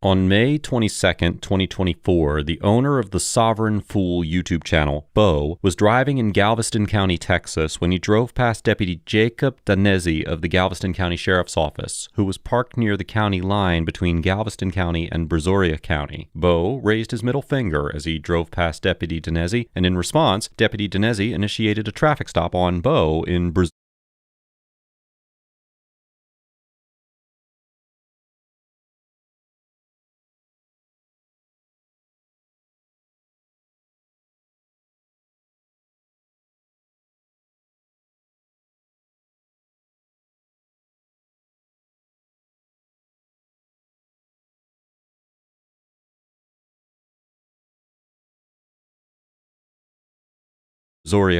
On May 22, 2024, the owner of the Sovereign Fool YouTube channel, Bo, was driving in Galveston County, Texas, when he drove past Deputy Jacob Danesi of the Galveston County Sheriff's Office, who was parked near the county line between Galveston County and Brazoria County. Bo raised his middle finger as he drove past Deputy Danesi, and in response, Deputy Danesi initiated a traffic stop on Bo in Brazoria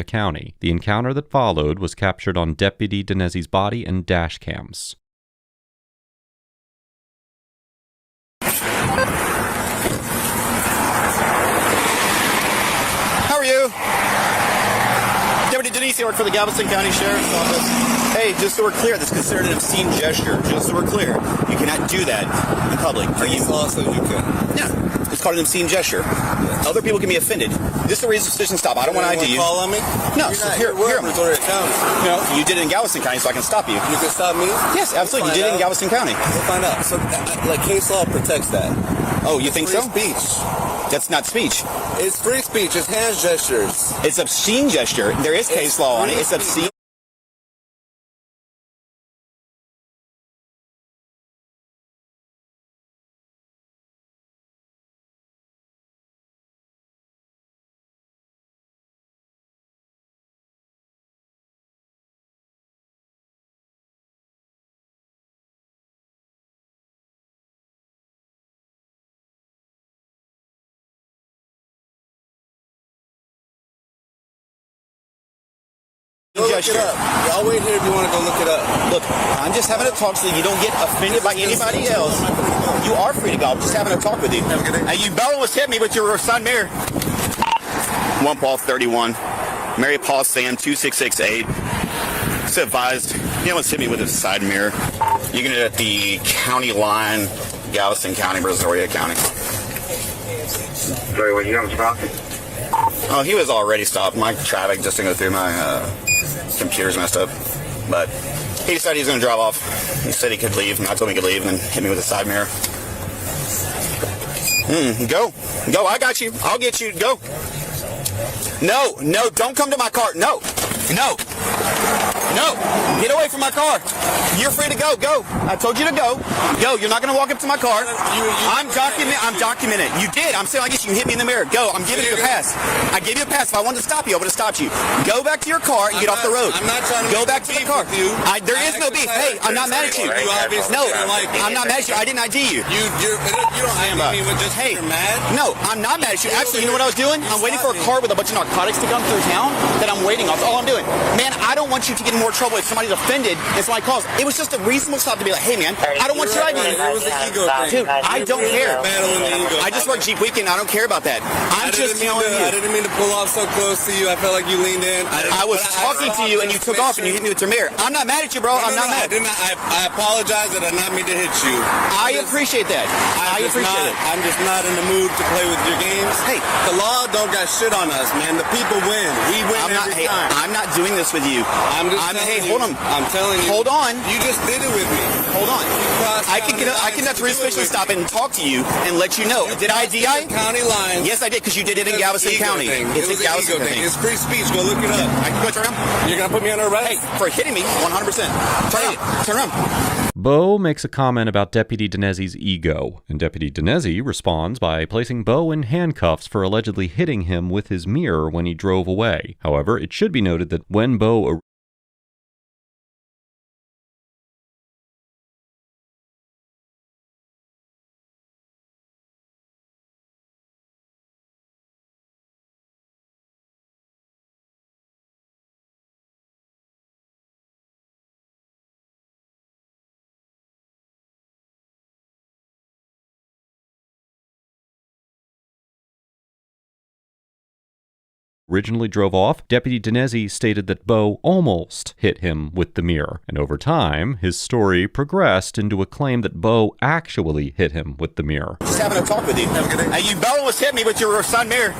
County. The encounter that followed was captured on Deputy Danesi's body and dash cams. How are you? Deputy Danesi, I work for the Galveston County Sheriff's Office. Hey, just so we're clear, this is considered an obscene gesture. Just so we're clear, you cannot do that in public. Are you also you can? Yeah, it's called an obscene gesture. Yes. Other people can be offended. This is a reason to stop. I don't want to ID you. Call on me? No, so here. No, you did it in Galveston County, so I can stop you. You can stop me? Yes, absolutely. You did it in Galveston County. We'll find out. So, like, case law protects that. Oh, you think so? Free speech. That's not speech. It's free speech. It's hand gestures. It's obscene gesture. There is case law on it. It's obscene. Go look it up. I'll wait here if you want to go look it up. Look, I'm just having a talk so that you don't get offended by anybody else. You are free to go. I'm just having a talk with you. Have a good day. And you almost hit me with your side mirror. 1 Paul 31. Mary Paul Sam 2668. It's advised. You almost hit me with a side mirror. You can do it at the county line, Galveston County, Brazoria County. Sorry, what you haven't stopped? Oh, he was already stopped. My traffic just didn't go through. My computer's messed up. But he decided he was going to drive off. He said he could leave, and I told him he could leave, and then hit me with a side mirror. Go. Go, I got you. I'll get you. Go. No, don't come to my car. No. Get away from my car. You're free to go. Go. I told you to go. Go. You're not going to walk up to my car. I'm documenting. You did. I'm saying, I guess you can hit me in the mirror. Go. I'm giving you a pass. I gave you a pass. If I wanted to stop you, I would have stopped you. Go back to your car and get off the road. I'm not trying to go back to the car. There is no beef. Hey, I'm not mad at you. No, I'm not mad at you. I didn't ID you. You don't ID me with just you're mad? No, I'm not mad at you. Actually, you know what I was doing? I'm waiting for a car with a bunch of narcotics to come through town that I'm waiting on. That's all I'm doing. Man, I don't want you to get in more trouble if somebody's offended and somebody calls. It was just a reasonable stop to be like, hey, man, I don't want your ID. It was an ego thing. Dude, I don't care. Battling the ego. I just work Jeep Weekend. I don't care about that. I'm just telling you. I didn't mean to pull off so close to you. I felt like you leaned in. I was talking to you and you took off and you hit me with your mirror. I'm not mad at you, bro. I'm not mad. I apologize that I did not mean to hit you. I appreciate that. I appreciate it. I'm just not in the mood to play with your games. Hey, the law don't got shit on us, man. The people win. We win every time. I'm not doing this with you. Hold on. I'm telling you. Hold on. You just did it with me. Hold on. I can officially stop and talk to you and let you know. Did I ID? County line. Yes, I did, because you did it in Galveston County. It's a Galveston thing. It's free speech. Go look it up. I can go turn around. You're gonna put me under arrest? Hey, for hitting me, 100%. Turn around. Bo makes a comment about Deputy Danesi's ego, and Deputy Danesi responds by placing Bo in handcuffs for allegedly hitting him with his mirror when he drove away. However, it should be noted that when Bo originally drove off, Deputy Danesi stated that Bo almost hit him with the mirror. And over time, his story progressed into a claim that Bo actually hit him with the mirror. Just having a talk with you. Hey, you almost hit me with your side mirror.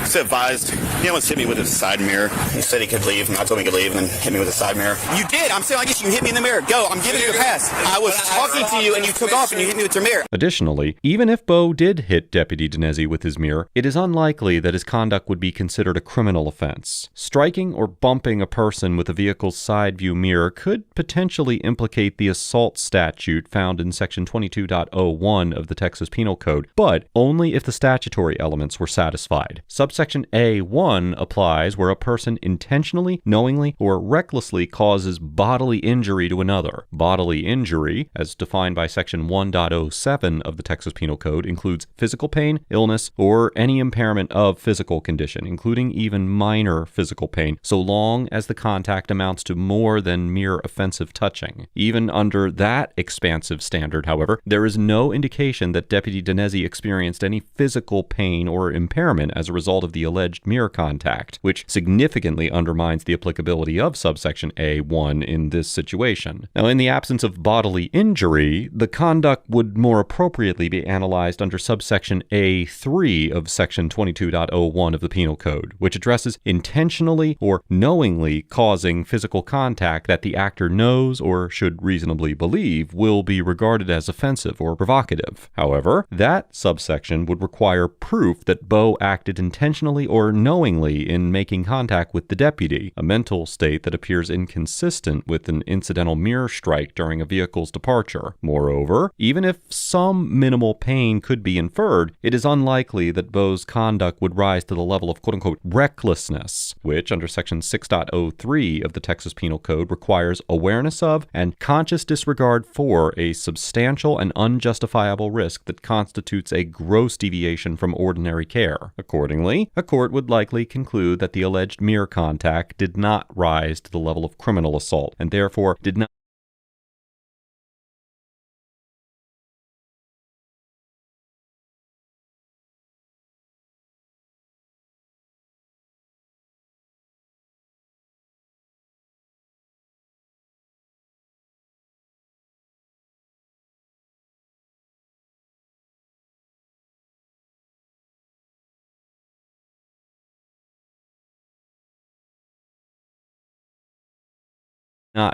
It's advised. He almost hit me with his side mirror. He said he could leave, and I told him he could leave, and then hit me with his side mirror. You did. I'm saying, I guess you hit me in the mirror. Go. I'm giving you a pass. I was talking to you, and you took off, and you hit me with your mirror. Additionally, even if Bo did hit Deputy Danesi with his mirror, it is unlikely that his conduct would be considered a criminal offense. Striking or bumping a person with a vehicle's side view mirror could potentially implicate the assault statute found in Section 22.01 of the Texas Penal Code, but only if the statutory elements were satisfied. Subsection A1 applies where a person intentionally, knowingly, or recklessly causes bodily injury to another. Bodily injury, as defined by Section 1.07 of the Texas Penal Code, includes physical pain, illness, or any impairment of physical condition, including even minor physical pain, so long as the contact amounts to more than mere offensive touching. Even under that expansive standard, however, there is no indication that Deputy Danesi experienced any physical pain or impairment as a result of the alleged mirror contact, which significantly undermines the applicability of subsection A1 in this situation. Now, in the absence of bodily injury, the conduct would more appropriately be analyzed under subsection A3 of section 22.01 of the Penal Code, which addresses intentionally or knowingly causing physical contact that the actor knows or should reasonably believe will be regarded as offensive or provocative. However, that subsection would require proof that Bo acted intentionally or knowingly in making contact with the deputy, a mental state that appears inconsistent with an incidental mirror strike during a vehicle's departure. Moreover, even if some minimal pain could be inferred, it is unlikely that Bo's conduct would rise to the level of quote-unquote recklessness, which under section 6.03 of the Texas Penal Code requires awareness of and conscious disregard for a substantial and unjustifiable risk that constitutes a gross deviation from ordinary care. Accordingly, a court would likely conclude that the alleged mirror contact did not rise to the level of criminal assault, and therefore did not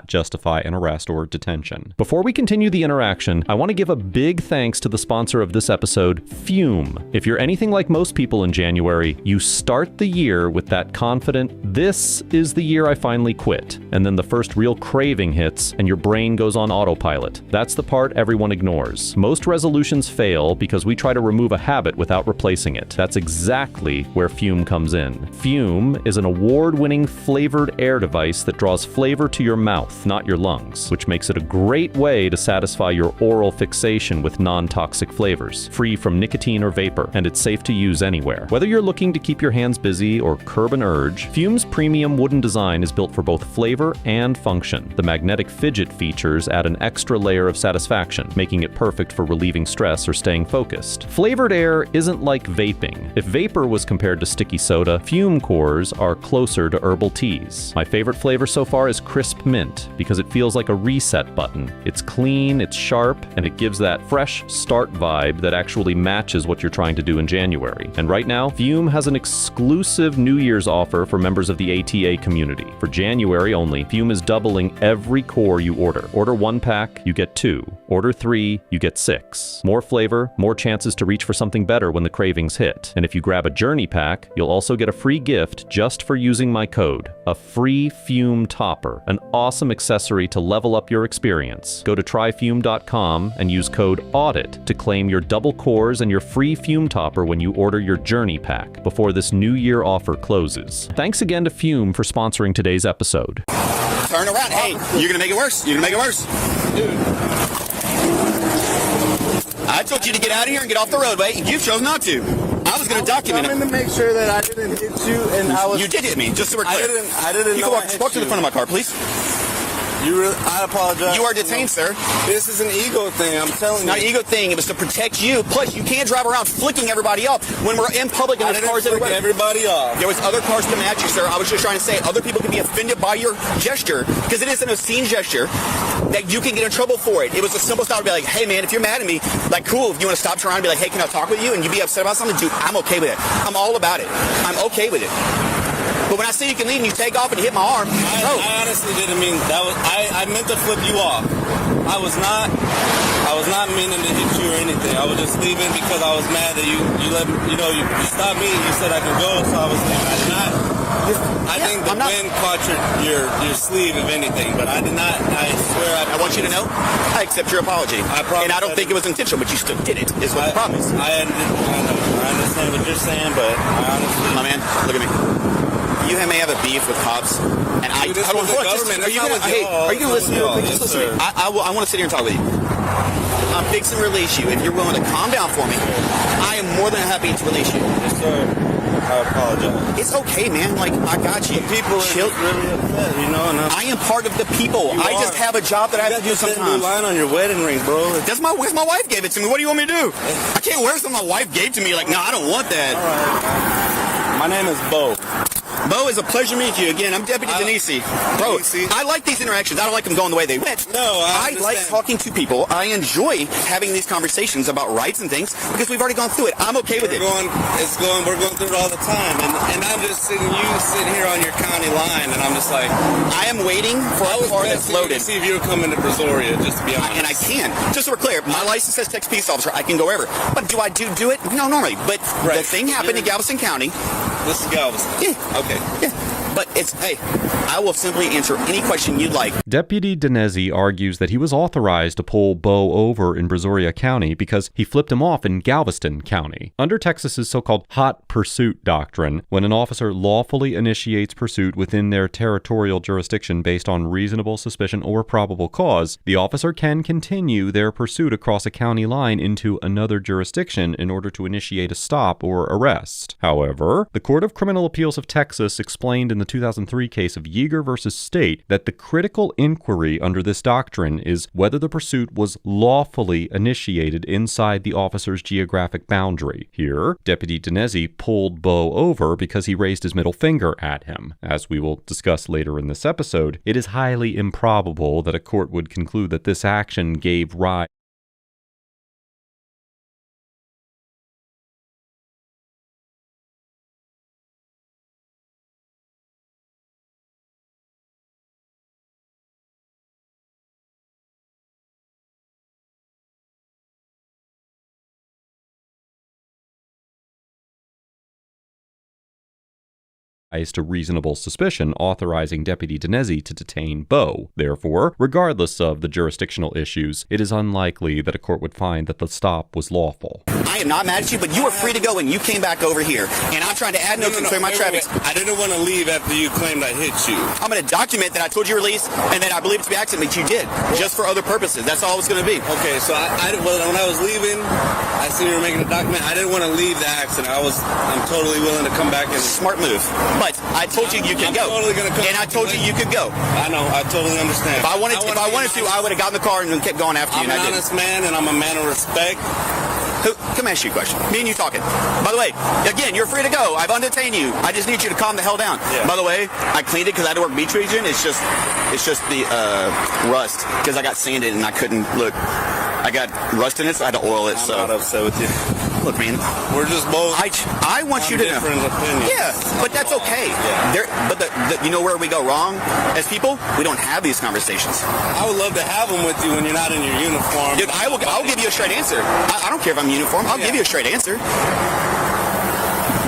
justify an arrest or detention. Before we continue the interaction, I want to give a big thanks to the sponsor of this episode, Fume. If you're anything like most people in January, you start the year with that confident, this is the year I finally quit, and then the first real craving hits and your brain goes on autopilot. That's the part everyone ignores. Most resolutions fail because we try to remove a habit without replacing it. That's exactly where Fume comes in. Fume is an award-winning flavored air device that draws flavor to your mouth, not your lungs, which makes it a great way to satisfy your oral fixation with non-toxic flavors, free from nicotine or vapor, and it's safe to use anywhere. Whether you're looking to keep your hands busy or curb an urge, Fume's premium wooden design is built for both flavor and function. The magnetic fidget features add an extra layer of satisfaction, making it perfect for relieving stress or staying focused. Flavored air isn't like vaping. If vapor was compared to sticky soda, Fume cores are closer to herbal teas. My favorite flavor so far is crisp mint, because it feels like a reset button. It's clean, it's sharp, and it gives that fresh start vibe that actually matches what you're trying to do in January. And right now, Fume has an exclusive New Year's offer for members of the ATA community. For January only, Fume is doubling every core you order. Order 1 pack, you get 2. Order 3, you get 6. More flavor, more chances to reach for something better when the cravings hit. And if you grab a Journey pack, you'll also get a free gift just for using my code. A free Fume topper, an awesome accessory to level up your experience. Go to tryfume.com and use code AUDIT to claim your double cores and your free Fume topper when you order your Journey pack before this New Year offer closes. Thanks again to Fume for sponsoring today's episode. Turn around. Hey, you're going to make it worse. You're going to make it worse. Dude. I told you to get out of here and get off the roadway. You chose not to. I was going to document it. I'm going to make sure that I didn't hit you, and I was... You did hit me, just so we're clear. I didn't you know can walk to the front of my car, please. I apologize. You are detained, sir. This is an ego thing. I'm telling you. Not an ego thing. It was to protect you. Plus, you can't drive around flicking everybody off when we're in public and there's cars everywhere. Everybody off. There was other cars coming at you, sir. I was just trying to say other people can be offended by your gesture because it is an obscene gesture that you can get in trouble for it. It was a simple stop to be like, hey, man, if you're mad at me, like, cool. If you want to stop, turn around and be like, hey, can I talk with you? And you be upset about something, dude, I'm okay with it. I'm all about it. I'm okay with it. But when I see you can leave and you take off and you hit my arm, I honestly didn't mean that. I meant to flip you off. I was not meaning to hit you or anything. I was just leaving because I was mad that you stopped me. You said I could go, so I was leaving. I did not. I think the wind caught your sleeve, if anything, but I did not. I swear. I want you to know, I accept your apology. I promise. And I don't think it was intentional, but you still did it. Is what I promise. I understand what you're saying, but I honestly, my man, look at me. You may have a beef with cops, and I don't want to. Are you going to listen to me? Just listen to me. I want to sit here and talk with you. I'm fixing to release you. If you're willing to calm down for me, I am more than happy to release you. Yes, sir. I apologize. It's okay, man. Like, I got you. The people are really upset, you know. And I am part of the people. I just have a job that I have to do sometimes. You line on your wedding ring, bro. That's my wife gave it to me. What do you want me to do? I can't wear something my wife gave to me. Like, no, I don't want that. All right. My name is Bo. Bo, it's a pleasure to meet you again. I'm Deputy Denise. Bro, I like these interactions. I don't like them going the way they went. No, I like talking to people. I enjoy having these conversations about rights and things because we've already gone through it. I'm okay with it. We're going through it all the time. And I'm just sitting here on your county line, and I'm just like, I am waiting for a car that's loaded. To see if you're coming to Brazoria, just to be honest. And I can. Just so we're clear, my license says Texas Peace Officer. I can go wherever. But do I do it? No, normally. But the thing happened in Galveston County. This is Galveston. Yeah. Okay. Yeah. But hey, I will simply answer any question you'd like. Deputy Denese argues that he was authorized to pull Bo over in Brazoria County because he flipped him off in Galveston County. Under Texas's so-called hot pursuit doctrine, when an officer lawfully initiates pursuit within their territorial jurisdiction based on reasonable suspicion or probable cause, the officer can continue their pursuit across a county line into another jurisdiction in order to initiate a stop or arrest. However, the Court of Criminal Appeals of Texas explained in the 2003 case of Yeager versus State that the critical inquiry under this doctrine is whether the pursuit was lawfully initiated inside the officer's geographic boundary. Here, Deputy Denese pulled Bo over because he raised his middle finger at him. As we will discuss later in this episode, it is highly improbable that a court would conclude that this action gave rise to reasonable suspicion authorizing Deputy Denese to detain Bo. Therefore, regardless of the jurisdictional issues, it is unlikely that a court would find that the stop was lawful. I am not mad at you, but you were free to go and you came back over here. And I'm trying to add notes and clear my traffic. I didn't want to leave after you claimed I hit you. I'm going to document that I told you release, and then I believe it to be accident, but you did. Just for other purposes. That's all it's going to be. Okay, so when I was leaving, I see you were making a document. I didn't want to leave the accident. I'm totally willing to come back and... Smart move. But I told you can go. Totally gonna come and I told you could go. I know. I totally understand. If I wanted to, I would have gotten in the car and kept going after you. I'm an honest man, and I'm a man of respect. Come ask you a question. Me and you talking. By the way, again, you're free to go. I've undetained you. I just need you to calm the hell down. Yeah. By the way, I cleaned it because I had to work beach region. It's just the rust because I got sanded and I couldn't look. I got rust in it, so I had to oil it. I'm not upset with you. Look, man, we're just both. I want you to know. Different opinions. Yeah, but that's okay. Yeah. But you know where we go wrong as people? We don't have these conversations. I would love to have them with you when you're not in your uniform. Dude, I'll give you a straight answer. I don't care if I'm in uniform. I'll give you a straight answer.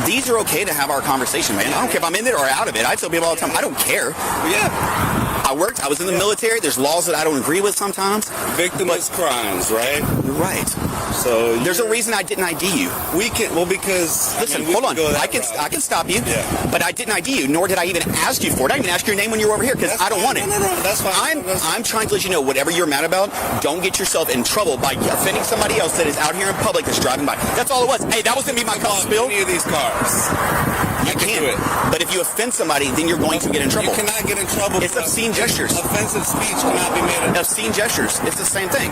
These are okay to have our conversation, man. I don't care if I'm in it or out of it. I tell people all the time, I don't care. Yeah. I was in the military. There's laws that I don't agree with sometimes. Victimless crimes, right? You're right. So there's a reason I didn't ID you. We can, well, because listen, I mean, hold on. I route. can stop you. Yeah. But I didn't ID you, nor did I even ask you for it. I didn't even ask your name when you were over here because I don't want it. No, that's fine. I'm trying to let you know whatever you're mad about, don't get yourself in trouble by offending somebody else that is out here in public that's driving by. That's all it was. Hey, that was gonna be my cup spill. Any of these cars. You can do it. But if you offend somebody, then you're going to get in trouble. You cannot get in trouble. It's obscene gestures. Offensive speech cannot be made. Obscene gestures. It's the same thing.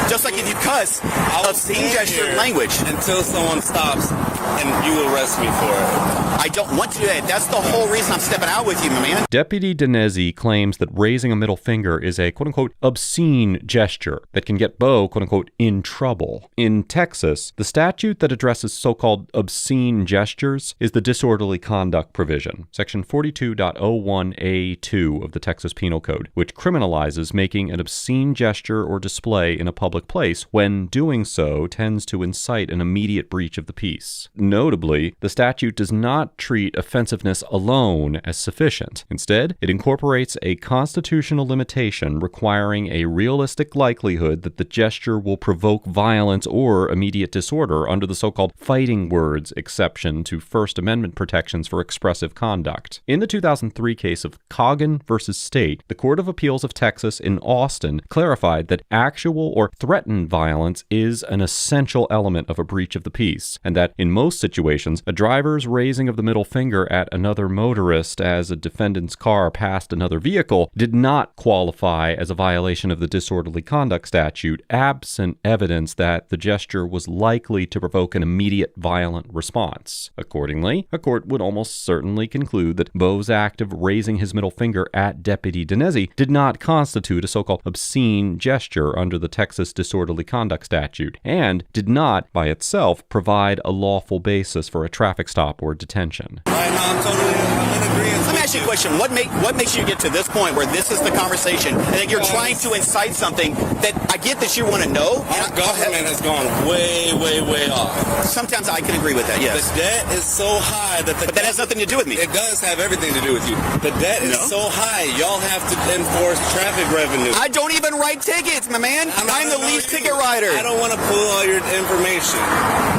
Just like if you cuss, obscene gesture language. Until someone stops and you arrest me for it. I don't want to do that. That's the whole reason I'm stepping out with you, my man. Deputy Dinesi claims that raising a middle finger is a quote-unquote obscene gesture that can get Bo quote-unquote in trouble. In Texas, the statute that addresses so-called obscene gestures is the disorderly conduct provision, section 42.01A2 of the Texas Penal Code, which criminalizes making an obscene gesture or display in a public place when doing so tends to incite an immediate breach of the peace. Notably, the statute does not treat offensiveness alone as sufficient. Instead, it incorporates a constitutional limitation requiring a realistic likelihood that the gesture will provoke violence or immediate disorder under the so-called fighting words exception to First Amendment protections for expressive conduct. In the 2003 case of Coggin versus State, the Court of Appeals of Texas in Austin clarified that actual or threatened violence is an essential element of a breach of the peace, and that in most situations, a driver's raising of the middle finger at another motorist as a defendant's car passed another vehicle did not qualify as a violation of the disorderly conduct statute, absent evidence that the gesture was likely to provoke an immediate violent response. Accordingly, a court would almost certainly conclude that Bo's act of raising his middle finger at Deputy Dinesi did not constitute a so-called obscene gesture under the Texas disorderly conduct statute, and did not, by itself, provide a lawful basis for a traffic stop or detention. Right now, I'm in agreement. Let me ask you a question. What makes you get to this point where this is the conversation and that you're trying to incite something that I get that you want to know? Our government has gone way, way, way off. Sometimes I can agree with that, yes. The debt is so high that But that has nothing to do with me. It does have everything to do with you. The debt is so high, y'all have to enforce traffic revenue. I don't even write tickets, my man. I'm the least ticket writer. I don't want to pull all your information.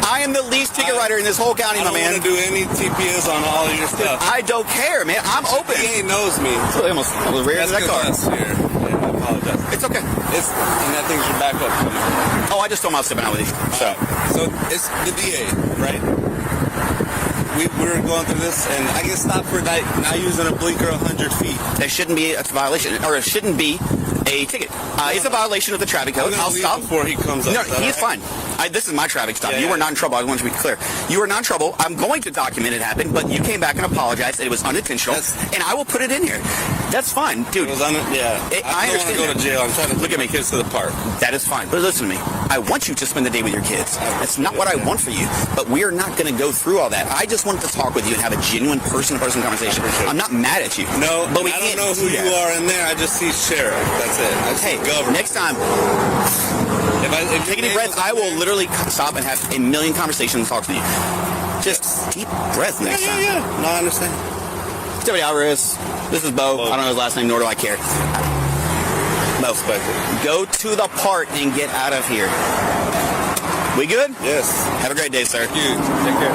I am the least ticket writer in this whole county, my man. I don't want to do any TPS on all of your stuff. I don't care, man. I'm open. He knows me. So I almost rear that car. Here. Yeah, I apologize. It's okay. And I think your backup. Oh, I just told him I was stepping out with you. So it's the DA, right? We were going through this, and I get stopped for not using a blinker 100 feet. That shouldn't be a violation, or it shouldn't be a ticket. It's a violation of the traffic code. I'll stop before he comes up. No, he's fine. This is my traffic stop. Yeah, you were not in trouble. I want to be clear. You were not in trouble. I'm going to document it happened, but you came back and apologized that it was unintentional, and I will put it in here. That's fine, dude. I don't want to go to jail. I'm trying to look at my kids to the park. That is fine. But listen to me. I want you to spend the day with your kids. That's not what I want for you. But we are not going to go through all that. I just wanted to talk with you and have a genuine person-to-person conversation. I'm not mad at you. No, but we I can't don't know who you are in there. I just see sheriff. That's it. Hey, next time, if take any breath, I will literally stop and have a million conversations and talk to you. Just deep breath next time. No, I understand. Timothy Alvarez. This is Bo. I don't know his last name, nor do I care. Bo, go to the park and get out of here. We good? Yes. Have a great day, sir. Thank you. Take care.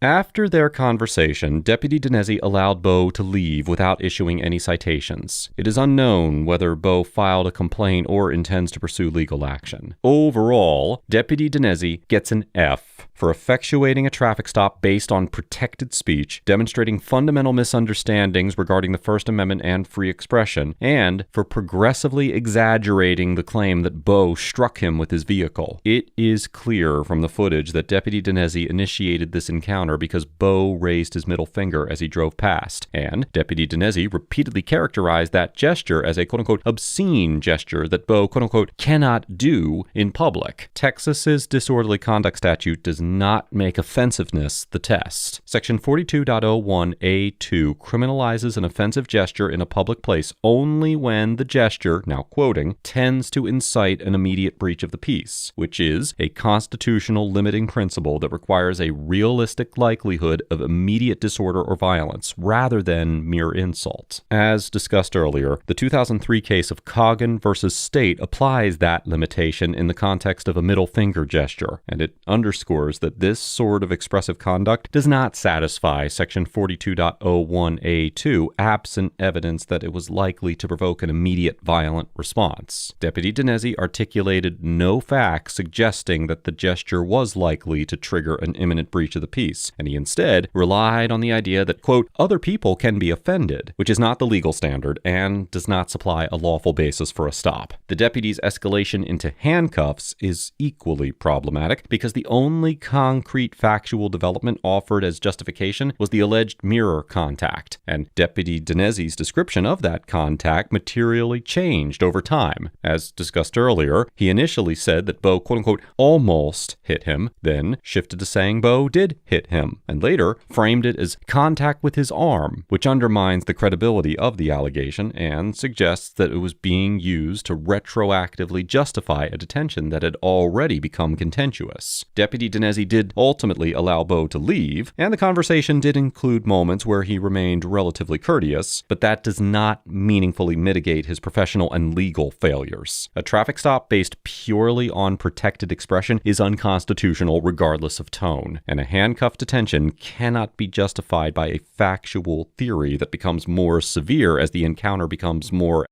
After their conversation, Deputy Dinesi allowed Bo to leave without issuing any citations. It is unknown whether Bo filed a complaint or intends to pursue legal action. Overall, Deputy Dinesi gets an F for effectuating a traffic stop based on protected speech, demonstrating fundamental misunderstandings regarding the First Amendment and free expression, and for progressively exaggerating the claim that Bo struck him with his vehicle. It is clear from the footage that Deputy Dinesi initiated this encounter because Bo raised his middle finger as he drove past, and Deputy Dinesi repeatedly characterized that gesture as a quote-unquote obscene gesture that Bo quote-unquote cannot do in public. Texas's disorderly conduct statute does not make offensiveness the test. Section 42.01A2 criminalizes an offensive gesture in a public place only when the gesture, now quoting, tends to incite an immediate breach of the peace, which is a constitutional limiting principle that requires a realistic likelihood of immediate disorder or violence, rather than mere insult. As discussed earlier, the 2003 case of Coggin versus State applies that limitation in the context of a middle finger gesture, and it underscores that this sort of expressive conduct does not satisfy Section 42.01A2 absent evidence that it was likely to provoke an immediate violent response. Deputy Dinesi articulated no facts suggesting that the gesture was likely to trigger an imminent breach of the peace, and he instead relied on the idea that, quote, other people can be offended, which is not the legal standard and does not supply a lawful basis for a stop. The deputy's escalation into handcuffs is equally problematic because the only concrete factual development offered as justification was the alleged mirror contact, and Deputy Dinesi's description of that contact materially changed over time. As discussed earlier, he initially said that Bo, quote-unquote, almost hit him, then shifted to saying Bo did hit him, and later framed it as contact with his arm, which undermines the credibility of the allegation and suggests that it was being used to retroactively justify a detention that had already become contentious. Deputy Dinesi did ultimately allow Bo to leave, and the conversation did include moments where he remained relatively courteous, but that does not meaningfully mitigate his professional and legal failures. A traffic stop based purely on protected expression is unconstitutional regardless of tone, and a handcuff detention cannot be justified by a factual theory that becomes more severe as the encounter becomes more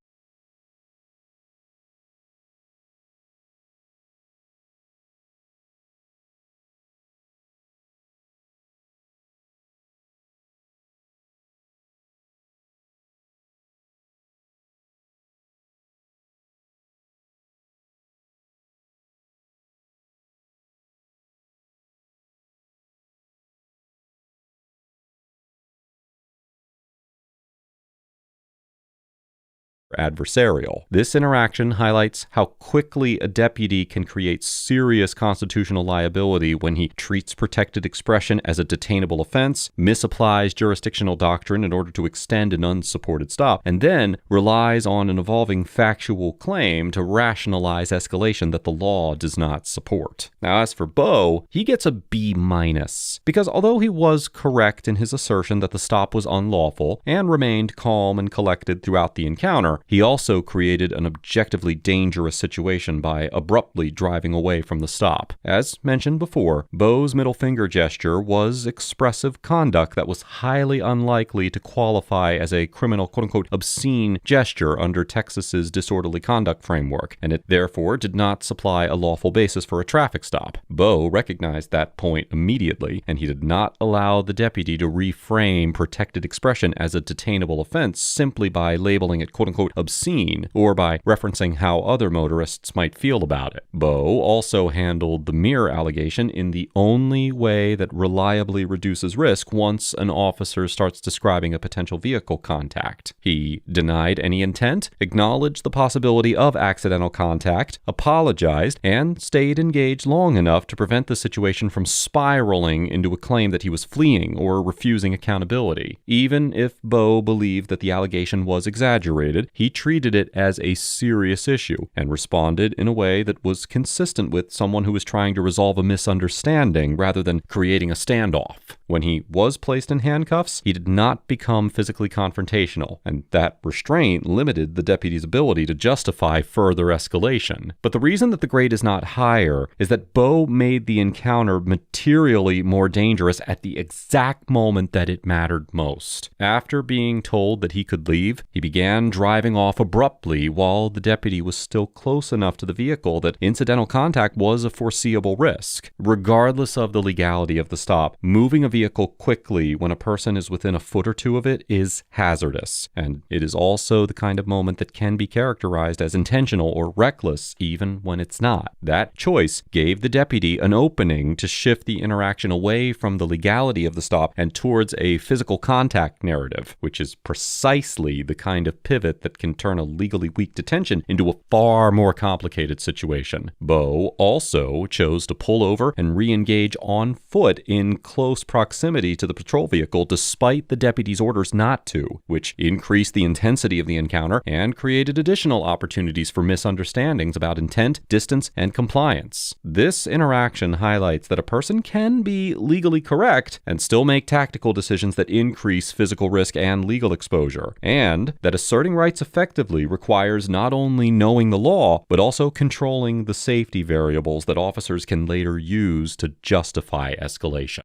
adversarial. This interaction highlights how quickly a deputy can create serious constitutional liability when he treats protected expression as a detainable offense, misapplies jurisdictional doctrine in order to extend an unsupported stop, and then relies on an evolving factual claim to rationalize escalation that the law does not support. Now, as for Bo, he gets a B-, because although he was correct in his assertion that the stop was unlawful and remained calm and collected throughout the encounter, he also created an objectively dangerous situation by abruptly driving away from the stop. As mentioned before, Bo's middle finger gesture was expressive conduct that was highly unlikely to qualify as a criminal, quote-unquote, obscene gesture under Texas's disorderly conduct framework, and it therefore did not supply a lawful basis for a traffic stop. Bo recognized that point immediately, and he did not allow the deputy to reframe protected expression as a detainable offense simply by labeling it, quote-unquote, obscene, or by referencing how other motorists might feel about it. Bo also handled the mirror allegation in the only way that reliably reduces risk once an officer starts describing a potential vehicle contact. He denied any intent, acknowledged the possibility of accidental contact, apologized, and stayed engaged long enough to prevent the situation from spiraling into a claim that he was fleeing or refusing accountability. Even if Bo believed that the allegation was exaggerated, he treated it as a serious issue and responded in a way that was consistent with someone who was trying to resolve a misunderstanding rather than creating a standoff. When he was placed in handcuffs, he did not become physically confrontational, and that restraint limited the deputy's ability to justify further escalation. But the reason that the grade is not higher is that Bo made the encounter materially more dangerous at the exact moment that it mattered most. After being told that he could leave, he began driving off abruptly while the deputy was still close enough to the vehicle that incidental contact was a foreseeable risk. Regardless of the legality of the stop, moving a vehicle vehicle quickly when a person is within a foot or two of it is hazardous, and it is also the kind of moment that can be characterized as intentional or reckless even when it's not. That choice gave the deputy an opening to shift the interaction away from the legality of the stop and towards a physical contact narrative, which is precisely the kind of pivot that can turn a legally weak detention into a far more complicated situation. Bo also chose to pull over and re-engage on foot in close proximity to the patrol vehicle despite the deputy's orders not to, which increased the intensity of the encounter and created additional opportunities for misunderstandings about intent, distance, and compliance. This interaction highlights that a person can be legally correct and still make tactical decisions that increase physical risk and legal exposure, and that asserting rights effectively requires not only knowing the law, but also controlling the safety variables that officers can later use to justify escalation.